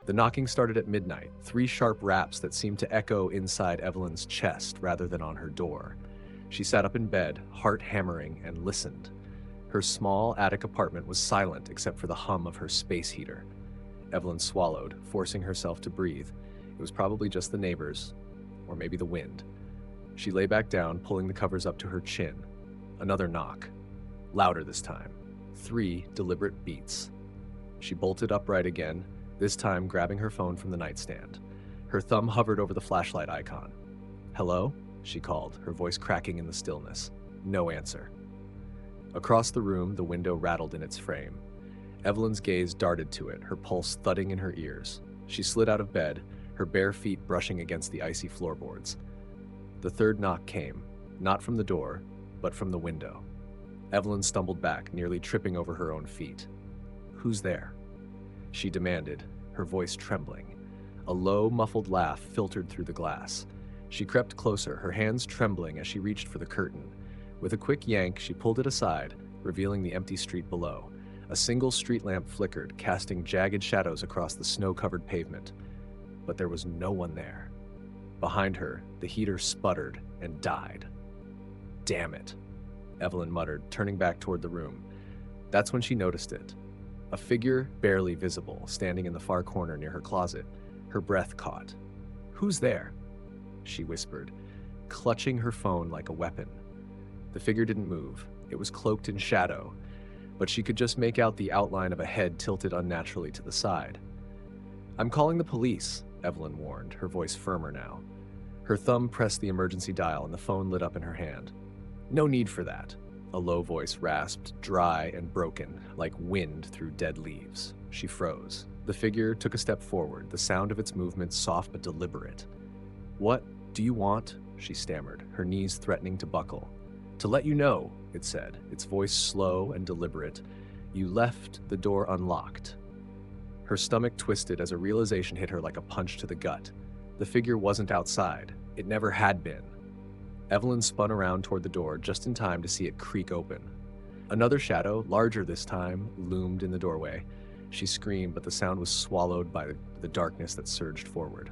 The knocking started at midnight, three sharp raps that seemed to echo inside Evelyn's chest rather than on her door. She sat up in bed, heart hammering, and listened. Her small attic apartment was silent except for the hum of her space heater. Evelyn swallowed, forcing herself to breathe. It was probably just the neighbors, or maybe the wind. She lay back down, pulling the covers up to her chin. Another knock. Louder this time. 3 deliberate beats. She bolted upright again, this time grabbing her phone from the nightstand. Her thumb hovered over the flashlight icon. "Hello?" she called, her voice cracking in the stillness. No answer. Across the room, the window rattled in its frame. Evelyn's gaze darted to it, her pulse thudding in her ears. She slid out of bed, her bare feet brushing against the icy floorboards. The third knock came, not from the door, but from the window. Evelyn stumbled back, nearly tripping over her own feet. "Who's there?" she demanded, her voice trembling. A low, muffled laugh filtered through the glass. She crept closer, her hands trembling as she reached for the curtain. With a quick yank, she pulled it aside, revealing the empty street below. A single street lamp flickered, casting jagged shadows across the snow-covered pavement. But there was no one there. Behind her, the heater sputtered and died. "Damn it," Evelyn muttered, turning back toward the room. That's when she noticed it. A figure, barely visible, standing in the far corner near her closet. Her breath caught. "Who's there?" she whispered, clutching her phone like a weapon. The figure didn't move. It was cloaked in shadow, but she could just make out the outline of a head tilted unnaturally to the side. "I'm calling the police," Evelyn warned, her voice firmer now. Her thumb pressed the emergency dial and the phone lit up in her hand. "No need for that," a low voice rasped, dry and broken, like wind through dead leaves. She froze. The figure took a step forward, the sound of its movement soft but deliberate. "What do you want?" she stammered, her knees threatening to buckle. "To let you know," it said, its voice slow and deliberate, "you left the door unlocked." Her stomach twisted as a realization hit her like a punch to the gut. The figure wasn't outside. It never had been. Evelyn spun around toward the door just in time to see it creak open. Another shadow, larger this time, loomed in the doorway. She screamed, but the sound was swallowed by the darkness that surged forward.